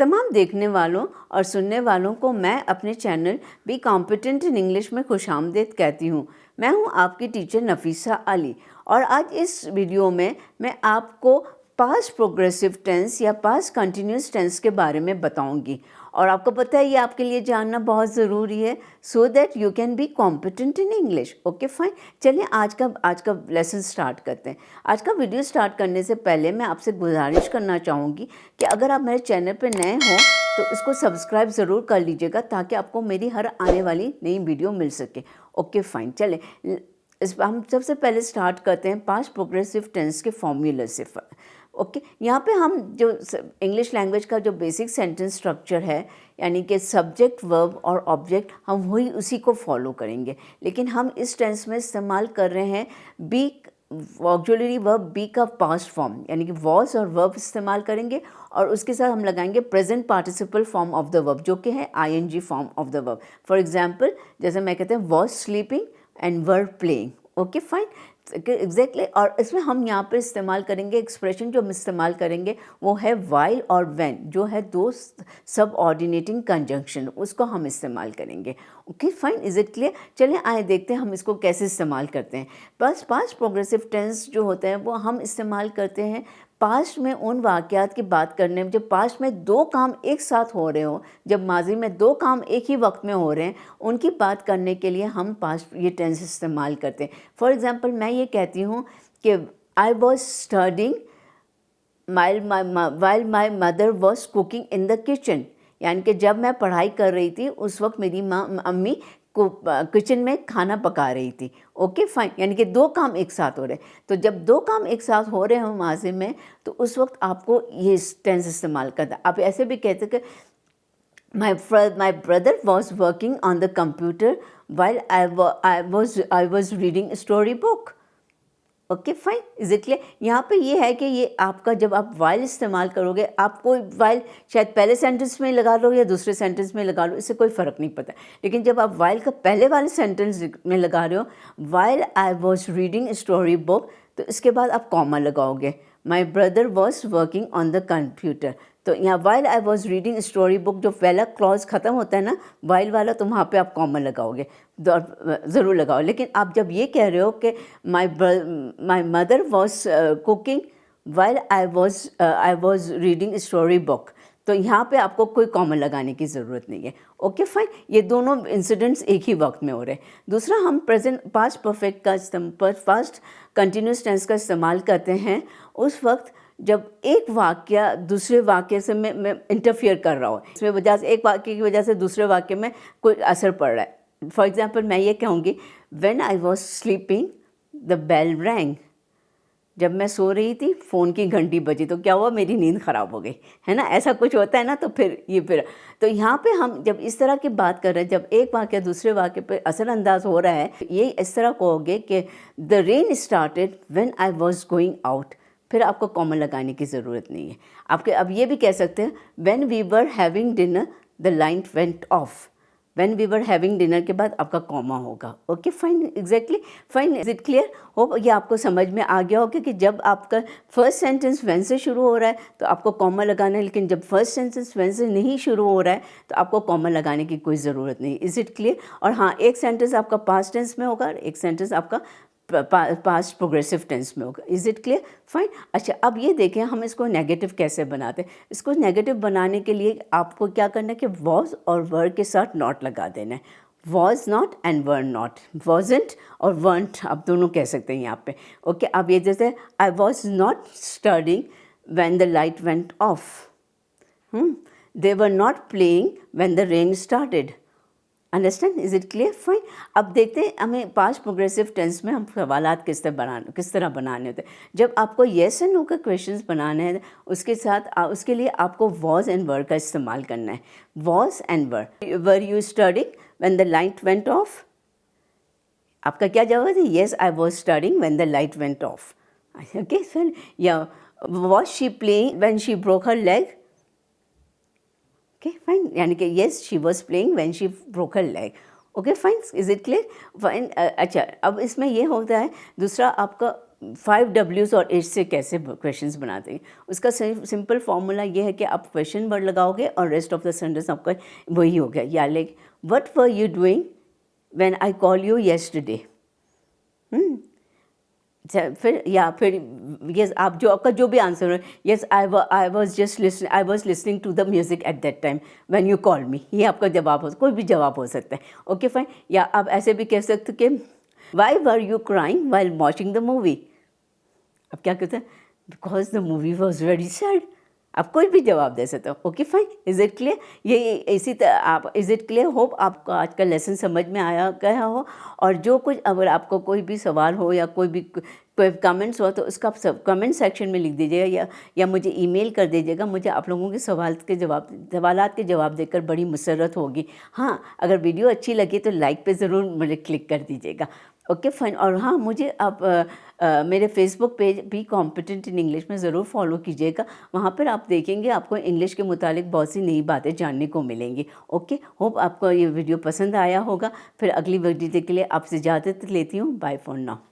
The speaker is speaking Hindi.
तमाम देखने वालों और सुनने वालों को मैं अपने channel be competent in English में खुशामदीद कहती हूँ। मैं हूँ आपकी टीचर नफीसा अली और आज इस वीडियो में मैं आपको पास्ट प्रोग्रेसिव टेंस या पास्ट कंटिन्यूस टेंस के बारे में बताऊंगी और आपको पता है ये आपके लिए जानना बहुत ज़रूरी है so that you can be competent in English. Okay fine, चलिए आज का लेसन स्टार्ट करते हैं। आज का वीडियो स्टार्ट करने से पहले मैं आपसे गुजारिश करना चाहूँगी कि अगर आप मेरे चैनल पर नए हों तो इसको सब्सक्राइब ज़रूर कर लीजिएगा ताकि आपको मेरी हर आने वाली नई वीडियो मिल सके। ओके फाइन, चले हम सबसे पहले स्टार्ट करते हैं पास्ट प्रोग्रेसिव टेंस के फॉर्मूले से। ओके यहाँ पे हम जो इंग्लिश लैंग्वेज का जो बेसिक सेंटेंस स्ट्रक्चर है यानी कि सब्जेक्ट वर्ब और ऑब्जेक्ट हम वही उसी को फॉलो करेंगे, लेकिन हम इस टेंस में इस्तेमाल कर रहे हैं बी ऑक्सिलरी वर्ब बी का पास्ट फॉर्म यानी कि वॉज और वर्ब इस्तेमाल करेंगे और उसके साथ हम लगाएंगे present participle form of the verb जो कि है ING form of the verb. For example जैसे मैं कहते हैं was sleeping and were playing. Okay fine, exactly. और इसमें हम यहाँ पे इस्तेमाल करेंगे एक्सप्रेशन जो हम इस्तेमाल करेंगे वो है वाइल और व्हेन, जो है दो सब ऑर्डिनेटिंग कंजंक्शन, उसको हम इस्तेमाल करेंगे। Okay fine, is it clear? चलिए आए देखते हैं हम इसको कैसे इस्तेमाल करते हैं। बस पास्ट प्रोग्रेसिव टेंस जो होते हैं वो हम इस्तेमाल करते हैं पास्ट में उन वाक़यात की बात करने में जब पास्ट में दो काम एक साथ हो रहे हों, जब माजी में दो काम एक ही वक्त में हो रहे हैं, उनकी बात करने के लिए हम पास्ट ये टेंस इस्तेमाल करते हैं। फॉर एग्ज़ाम्पल मैं ये कहती हूँ कि आई was studying while my mother was cooking in the kitchen, यानी कि जब मैं पढ़ाई कर रही थी उस वक्त मेरी अम्मी को किचन में खाना पका रही थी। ओके फाइन, यानी कि दो काम एक साथ हो रहे हैं। तो जब दो काम एक साथ हो रहे हों माज़ी में तो उस वक्त आपको ये टेंस इस्तेमाल करना। आप ऐसे भी कहते कि my brother was working on the computer while I was reading story book. Okay fine, is it clear? यहाँ पे ये है कि ये आपका जब आप वाइल इस्तेमाल करोगे आपको वाइल शायद पहले सेंटेंस में लगा लो या दूसरे सेंटेंस में लगा लो, इससे कोई फ़र्क नहीं पड़ता। लेकिन जब आप वाइल का पहले वाले सेंटेंस में लगा रहे हो while I was reading story book, तो इसके बाद आप कॉमा लगाओगे। My brother was working on the computer, तो यहाँ while I was reading story book जो पहला क्लॉज ख़त्म होता है ना वाइल वाला, तो वहाँ पे आप कॉमा लगाओगे, ज़रूर लगाओ। लेकिन आप जब ये कह रहे हो कि my mother was cooking while I was reading story book, तो यहाँ पे आपको कोई कॉमा लगाने की ज़रूरत नहीं है। ओके फाइन, ये दोनों इंसिडेंट्स एक ही वक्त में हो रहे हैं। दूसरा हम प्रेजेंट पास्ट परफेक्ट का पास्ट कंटिन्यूस टेंस का इस्तेमाल करते हैं उस वक्त जब एक वाक्य दूसरे वाक्य से मैं इंटरफियर कर रहा हूँ, इसमें वजह से एक वाक्य की वजह से दूसरे वाक्य में कोई असर पड़ रहा है। फॉर एग्जांपल मैं ये कहूँगी when I was sleeping the bell rang, जब मैं सो रही थी फ़ोन की घंटी बजी, तो क्या हुआ, मेरी नींद ख़राब हो गई, है ना, ऐसा कुछ होता है ना। तो फिर तो यहाँ पे हम जब इस तरह की बात कर रहे हैं, जब एक वाक्य दूसरे वाक्य पे असरअंदाज हो रहा है, ये इस तरह कहोगे कि the rain started when I was going out, फिर आपको कॉमा लगाने की ज़रूरत नहीं है। आपके अब ये भी कह सकते हैं when we were having dinner the light went off, when we were having dinner के बाद आपका कॉमा होगा। Okay fine, exactly fine, is it clear? Hope ये आपको समझ में आ गया होगा कि जब आपका फर्स्ट सेंटेंस व्हेन से शुरू हो रहा है तो आपको कॉमा लगाना है, लेकिन जब फर्स्ट सेंटेंस व्हेन से नहीं शुरू हो रहा है तो आपको कॉमा लगाने की कोई ज़रूरत नहीं। Is it clear? और हाँ, एक सेंटेंस आपका पास्ट टेंस में होगा और एक सेंटेंस आपका पास्ट प्रोग्रेसिव टेंस में होगा। Is it clear? फाइन। अच्छा, अब ये देखें हम इसको नेगेटिव कैसे बनाते हैं। इसको नेगेटिव बनाने के लिए आपको क्या करना है कि वॉज और वर के साथ नॉट लगा देना है। Was not and were not, wasn't और वर्ंट आप दोनों कह सकते हैं यहाँ पे। ओके, अब ये जैसे I was not studying when the light went of, they were not playing when the rain started. Understand? Is it clear? Fine. अब देखते हैं हमें पास्ट प्रोग्रेसिव टेंस में हम सवालात किस तरह बनाने होते हैं। जब आपको येस एंड नो का क्वेश्चंस बनाने हैं उसके साथ उसके लिए आपको वॉज एंड वर का इस्तेमाल करना है। Was and were you studying when the light went off, आपका क्या जवाब है? Yes I was studying when the light went off. Okay sir, या was she playing when she broke her leg, okay fine, यानी कि yes she was playing when she broke her leg. Okay fine, is it clear? Fine. अच्छा, अब इसमें ये होता है दूसरा आपका 5 W's और H से कैसे क्वेश्चंस बनाते हैं। उसका सिंपल फॉर्मूला ये है कि आप क्वेश्चन वर्ड लगाओगे और रेस्ट ऑफ द सेंटेंस आपका वही हो गया। या like what were you doing when I call you yesterday. फिर यस, आप जो आपका जो भी आंसर है, yes I was listening to the music at that time when you call me, ये आपका जवाब हो, कोई भी जवाब हो सकता है। Okay fine. या आप ऐसे भी कह सकते कि why were you crying while watching the movie. अब क्या कहते हैं, because the movie was very sad. आप कोई भी जवाब दे सकते हो। Okay fine, is it clear. ये इसी तरह आप, इज़ इट क्लियर, होप आपको आज का लेसन समझ में आया गया हो। और जो कुछ अगर आपको कोई भी सवाल हो या कोई कमेंट्स हो तो उसका सब कमेंट सेक्शन में लिख दीजिएगा या मुझे ईमेल कर दीजिएगा। मुझे आप लोगों के सवालात के जवाब देकर बड़ी मुसर्रत होगी। हाँ, अगर वीडियो अच्छी लगी तो लाइक पे ज़रूर मुझे क्लिक कर दीजिएगा। Okay fine. और हाँ, मुझे आप मेरे फेसबुक पेज भी कॉम्पिटेंट इन इंग्लिश में ज़रूर फॉलो कीजिएगा। वहाँ पर आप देखेंगे आपको इंग्लिश के मुतालिक बहुत सी नई बातें जानने को मिलेंगी। ओके, होप आपको ये वीडियो पसंद आया होगा। फिर अगली वीडियो के लिए आपसे इजाज़त लेती हूँ। Bye for now.